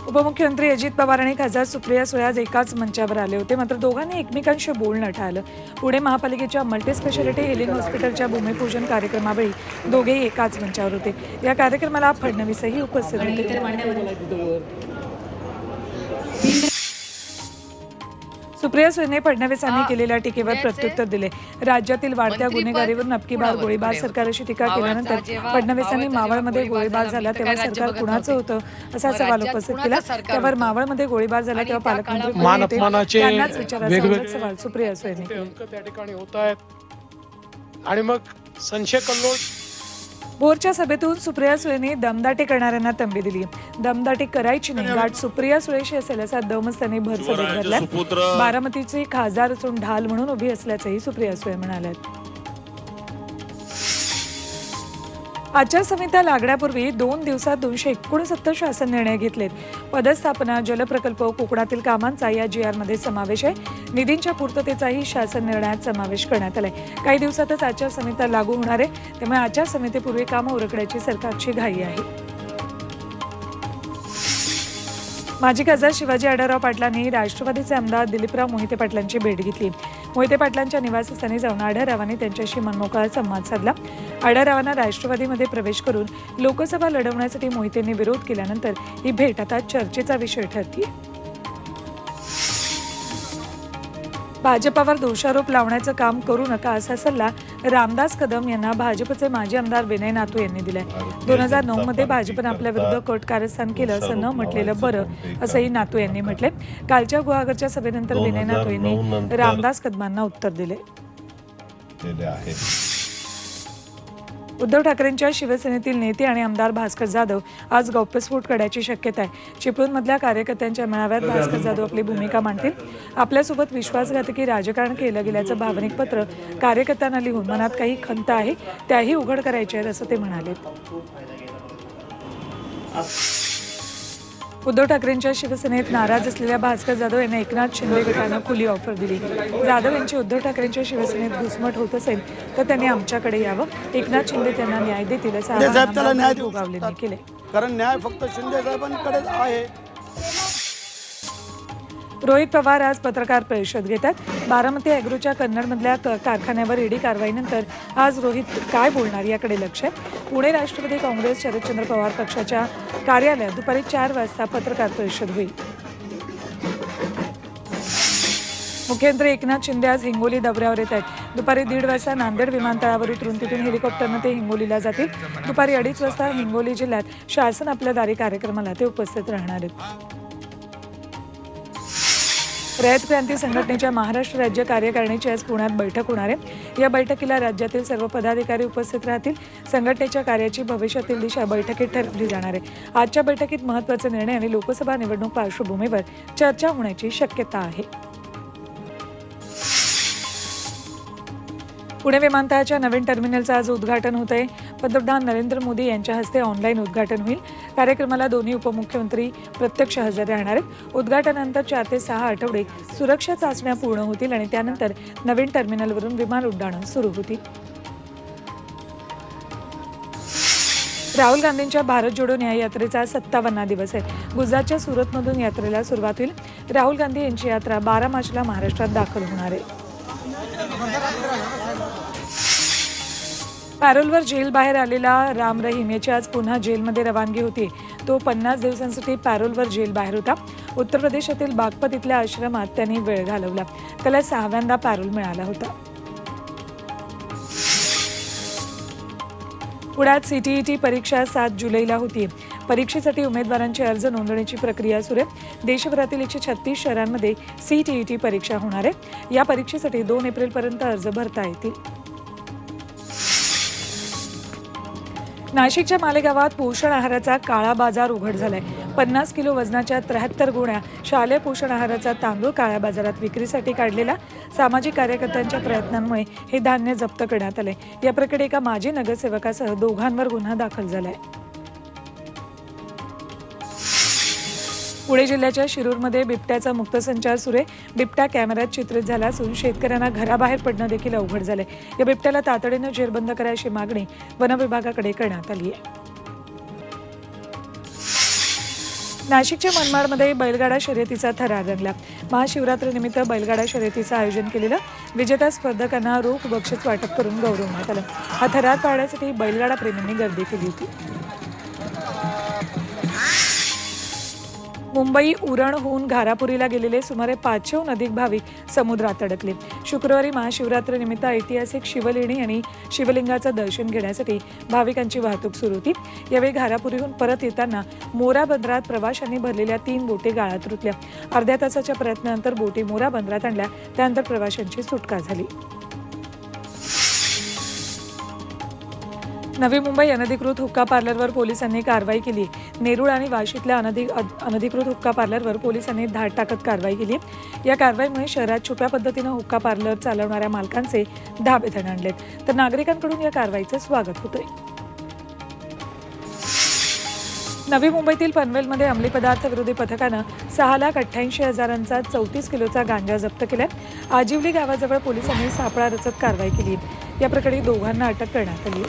उपमुख्यमंत्री अजित पवार आणि खासदार सुप्रिया सुळे आज एकाच मंचावर आले होते, मात्र दोघांनी एकमेकांशी बोलणं टाळलं. पुणे महापालिकेच्या मल्टीस्पेशालिटी हेलिंग हॉस्पिटलच्या भूमिपूजन कार्यक्रमावेळी दोघेही एकाच मंचावर होते. या कार्यक्रमाला फडणवीसही उपस्थित होते. सुप्रिया सुळेंनी फडणवीसांनी केलेल्या टीकेवर प्रत्युत्तर दिले. राज्यातील वाढत्या गुन्हेगारीवर नक्की बार गोळीबार सरकार अशी टीका केल्यानंतर फडणवीसांनी मावळमध्ये गोळीबार झाला तेव्हा सरकार कुणाचं होतं असा सवाल उपस्थित केला. त्यावर मावळमध्ये गोळीबार झाला तेव्हा पालकमंत्री त्यांनाच विचारायचा सवाल सुप्रिया सुळेंनी त्या ठिकाणी होत आहेत आणि मग संशय कल्लोळ. भोरच्या सभेतून सुप्रिया सुळेंनी दमदाटी करणाऱ्यांना तंबी दिली. दमदाटी करायची नाही, गाठ सुप्रिया सुळेशी असेल असा दमच त्यांनी भर सभेत घातला. बारामतीचे खासदार असून ढाल म्हणून उभी असल्याचंही सुप्रिया सुळे म्हणाल्यात. आचारसंहिता लागण्यापूर्वी 2 दिवसात 269 शासन निर्णय घेतलेत. पदस्थापना, जलप्रकल्प, कोकणातील कामांचा या GR मध्ये समावेश आहे. निधींच्या पूर्ततेचाही शासन निर्णयात समावेश करण्यात आलाय. काही दिवसातच आचारसंहिता लागू होणार आहे, त्यामुळे आचारसंहितेपूर्वी कामं उरकण्याची सरकारची घाई आहे. माजी खासदार शिवाजी आढळराव पाटलांनी राष्ट्रवादीचे आमदार दिलीपराव मोहिते पाटलांची भेट घेतली. मोहिते पाटलांच्या निवासस्थानी जाऊन आढळरावांनी त्यांच्याशी मनमोकळा संवाद साधला. आढळरावांना राष्ट्रवादीमध्ये प्रवेश करून लोकसभा लढवण्यासाठी मोहितेंनी विरोध केल्यानंतर ही भेट आता चर्चेचा विषय ठरतीये. भाजपावर दोषारोप लावण्याचं काम करू नका असा सल्ला रामदास कदम यांना भाजपचे माजी आमदार विनय नातू यांनी दिलाय. 2009 मध्ये भाजपनं आपल्या विरुद्ध कट कारस्थान केलं असं न म्हटलेलं बरं असंही नातू यांनी म्हटले. कालच्या गुहागरच्या सभेनंतर विनय नातू यांनी रामदास कदमांना उत्तर दिले. उद्धव ठाकरेंच्या शिवसेनेतील नेते आणि आमदार भास्कर जाधव आज गौप्यस्फोट करण्याची शक्यता आहे. चिपळूणमधल्या कार्यकर्त्यांच्या मेळाव्यात भास्कर जाधव आपली भूमिका मांडतील. आपल्यासोबत विश्वासघातकी राजकारण केलं गेल्याचं भावनिक पत्र कार्यकर्त्यांना लिहून मनात काही खंत आहे त्याही उघड करायचे आहेत असं ते म्हणाले. उद्धव ठाकरेंच्या शिवसेनेत नाराज असलेल्या भास्कर जाधव यांना एकनाथ शिंदे गटानं खुली ऑफर दिली. जाधव यांची उद्धव ठाकरेंच्या शिवसेनेत घुसमट होत असेल तर त्यांनी आमच्याकडे यावं. एकनाथ शिंदे त्यांना न्याय देतील असं आवाहन गोगावलेंनी केले. कारण न्याय फक्त शिंदे साहेबांकडेच आहे. रोहित पवार आज पत्रकार परिषद घेतात. बारामती ॲग्रोच्या कन्नडमधल्या कारखान्यावर ईडी कारवाईनंतर आज रोहित काय बोलणार याकडे लक्ष आहे. पुणे राष्ट्रवादी काँग्रेस शरदचंद्र पवार पक्षाच्या कार्यालयात दुपारी 4 वाजता पत्रकार परिषद होईल. मुख्यमंत्री एकनाथ शिंदे आज हिंगोली दौऱ्यावर येत आहेत. दुपारी 1:30 वाजता नांदेड विमानतळावर उतरून तिथून हेलिकॉप्टरनं ते हिंगोलीला जातील. दुपारी 2:30 वाजता हिंगोली जिल्ह्यात शासन आपल्या दारी कार्यक्रमाला ते उपस्थित राहणार आहेत. रयत क्रांती संघटनेच्या महाराष्ट्र राज्य कार्यकारिणीची आज पुण्यात बैठक होणार आहे. या बैठकीला राज्यातील सर्व पदाधिकारी उपस्थित राहतील. संघटनेच्या कार्याची भविष्यातील दिशा बैठकीत ठरवली जाणार आहे. आजच्या बैठकीत महत्त्वाचे निर्णय आणि लोकसभा निवडणूक पार्श्वभूमीवर चर्चा होण्याची शक्यता आहे. पुणे विमानतळाच्या नवीन टर्मिनलचं आज उद्घाटन होत आहे. पंतप्रधान नरेंद्र मोदी यांच्या हस्ते ऑनलाईन उद्घाटन होईल. कार्यक्रमाला दोन्ही उपमुख्यमंत्री प्रत्यक्ष हजर राहणार आहेत. उद्घाटनानंतर 4 ते 6 आठवडे सुरक्षा चाचण्या पूर्ण होतील आणि त्यानंतर नवीन टर्मिनलवरून विमान उड्डाणं सुरू होतील. राहुल गांधींच्या भारत जोडो न्याय यात्रेचा 57वा दिवस आहे. गुजरातच्या सुरतमधून यात्रेला सुरुवात होईल. राहुल गांधी यांची यात्रा 12 मार्चला महाराष्ट्रात दाखल होणार आहे. पॅरोलवर जेल बाहेर आलेला राम रहीम याची आज पुन्हा जेलमध्ये रवानगी होती. तो 50 दिवसांसाठी पॅरोलवर जेल बाहेर होता. उत्तर प्रदेशातील बागपत इथल्या आश्रमात त्यांनी वेळ घालवला. त्याला 6व्यांदा पॅरोल मिळाला होता. पुण्यात CTET परीक्षा 7 जुलैला होती. परीक्षेसाठी उमेदवारांची अर्ज नोंदणीची प्रक्रिया सुरू आहे. देशभरातील 136 शहरांमध्ये CTET परीक्षा होणार आहे. या परीक्षेसाठी 2 एप्रिलपर्यंत अर्ज भरता येतील. नाशिकच्या मालेगावात पोषण आहाराचा काळा बाजार उघड झालाय. 50 किलो वजनाच्या 73 गोण्या शालेय पोषण आहाराचा तांदूळ काळ्या बाजारात विक्रीसाठी काढलेला. सामाजिक कार्यकर्त्यांच्या प्रयत्नांमुळे हे धान्य जप्त करण्यात आले. या प्रकरणी एका माजी नगरसेवकासह 2घांवर गुन्हा दाखल झालाय. पुणे जिल्ह्याच्या शिरूरमध्ये बिबट्याचा मुक्त संचार सुरू आहे. बिबट्या कॅमेऱ्यात चित्रित झाला असून शेतकऱ्यांना घराबाहेर पडणं देखील अवघड झालंय. या बिबट्याला तातडीनं जेरबंद करायची मागणी वन विभागाकडे करण्यात आली आहे. नाशिकच्या मनमाडमध्ये बैलगाडा शर्यतीचा थरार रंगला. महाशिवरात्रीनिमित्त बैलगाडा शर्यतीचं आयोजन केलेलं. विजेत्या स्पर्धकांना रोख बक्षीस वाटप करून गौरवण्यात आलं. हा थरार पाहण्यासाठी बैलगाडा प्रेमींनी गर्दी केली होती. मुंबई उरणहून घारापुरीला गेलेले सुमारे 500हून अधिक भाविक समुद्रात अडकले. शुक्रवारी महाशिवरात्रीनिमित्त ऐतिहासिक शिवलेणी आणि शिवलिंगाचं दर्शन घेण्यासाठी भाविकांची वाहतूक सुरू होती. यावेळी घारापुरीहून परत येताना मोरा बंदरात प्रवाशांनी भरलेल्या 3 बोटी गाळात रुतल्या. अर्ध्या तासाच्या प्रयत्नानंतर बोटी मोरा बंदरात आणल्या. त्यानंतर प्रवाशांची सुटका झाली. नवी मुंबई अनधिकृत हुक्का पार्लरवर पोलिसांनी कारवाई केली. नेरूळ आणि वाशीतल्या अनधिकृत हुक्का पार्लरवर पोलिसांनी धाड टाकत कारवाई केली. या कारवाईमुळे शहरात छुप्या पद्धतीनं हुक्का पार्लर चालवणाऱ्या मालकांचे धाबे थंडाणलेत. तर नागरिकांकडून या कारवाईचं स्वागत होतंय. नवी मुंबईतील पनवेलमध्ये अंमली पदार्थ विरोधी पथकानं 6,88,000चा 34 किलोचा गांजा जप्त केलाय. आजिवली गावाजवळ पोलिसांनी सापळा रचत कारवाई केली. या प्रकरणी दोघांना अटक करण्यात आली.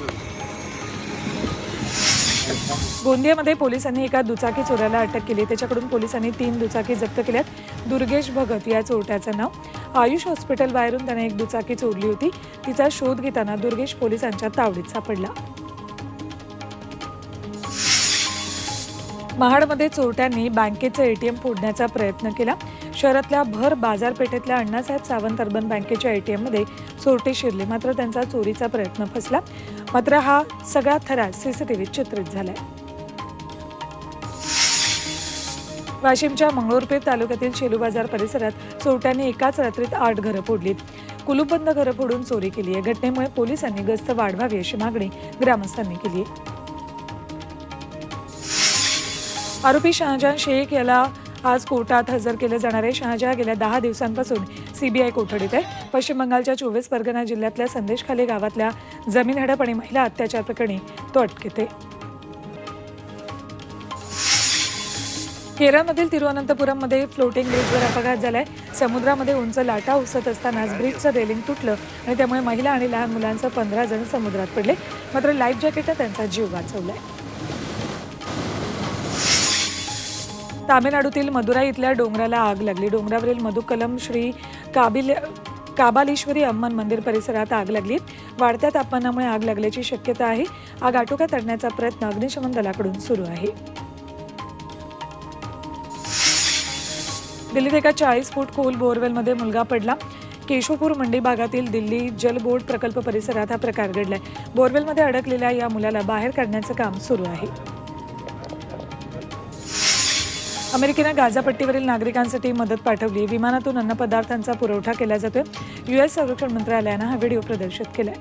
गोंदियामध्ये पोलिसांनी एका दुचाकी चोराला अटक केली. त्याच्याकडून पोलिसांनी 3 दुचाकी जप्त केल्यात. दुर्गेश भगत या चोरट्याचं नाव. आयुष हॉस्पिटल बाहेरून त्याने एक दुचाकी चोरली होती. तिचा शोध घेताना दुर्गेश पोलिसांच्या तावडीत सापडला. महाडमध्ये चोरट्यांनी बँकेचं एटीएम फोडण्याचा प्रयत्न केला. शहरातल्या भर बाजारपेठेतल्या अण्णासाहेब सावंत अर्बन बँकेच्या एटीएममध्ये चोरटे शिरले. मात्र त्यांचा चोरीचा प्रयत्न फसला. मात्र हा सगळा थरार सीसीटीव्हीत चित्रित झालाय. वाशिमच्या मंगळूरपेठ तालुक्यातील शेलू बाजार परिसरात चोरट्यांनी एकाच रात्रीत 8 घरं फोडलीत. कुलूपबंद घरं फोडून चोरी केली आहे. घटनेमुळे पोलिसांनी गस्त वाढवावी अशी मागणी ग्रामस्थांनी केली आहे. आरोपी शहाजहान शेख याला आज कोर्टात हजर केलं जाणार आहे. शहाजहान गेल्या 10 दिवसांपासून सीबीआय कोठडीत आहे. पश्चिम बंगालच्या 24 परगणा जिल्ह्यातल्या संदेशखाली गावातल्या जमीन हडप आणि महिला अत्याचार प्रकरणी तो अटकेत आहे. केरळमधील तिरुअनंतपुरममध्ये फ्लोटिंग ब्रिजवर अपघात झालाय. समुद्रामध्ये उंच लाटा उसत असतानाच ब्रिजचं रेलिंग तुटलं आणि त्यामुळे महिला आणि लहान मुलांसह 15 जण समुद्रात पडले. मात्र लाईफ जॅकेटनं त्यांचा जीव वाचवलाय. तामिळनाडूतील मदुराई इथल्या डोंगराला आग लागली. डोंगरावरील मधुकलम श्री काबालीश्वरी अम्मन मंदिर परिसरात आग लागली. वाढत्या तापमानामुळे आग लागल्याची शक्यता आहे. आग आटोक्यात आणण्याचा प्रयत्न अग्निशमन दलाकडून सुरू आहे. दिल्लीत एका 40 फूट खोल बोअरवेलमध्ये मुलगा पडला. केशवपूर मंडी भागातील दिल्ली जल बोर्ड प्रकल्प परिसरात हा प्रकार घडलाय. बोअरवेलमध्ये अडकलेल्या या मुलाला बाहेर काढण्याचं काम सुरू आहे. अमेरिकेनं गाझापट्टीवरील नागरिकांसाठी मदत पाठवली. विमानातून अन्नपदार्थांचा पुरवठा केला जातोय. US संरक्षण मंत्रालयानं हा व्हिडिओ प्रदर्शित केलाय.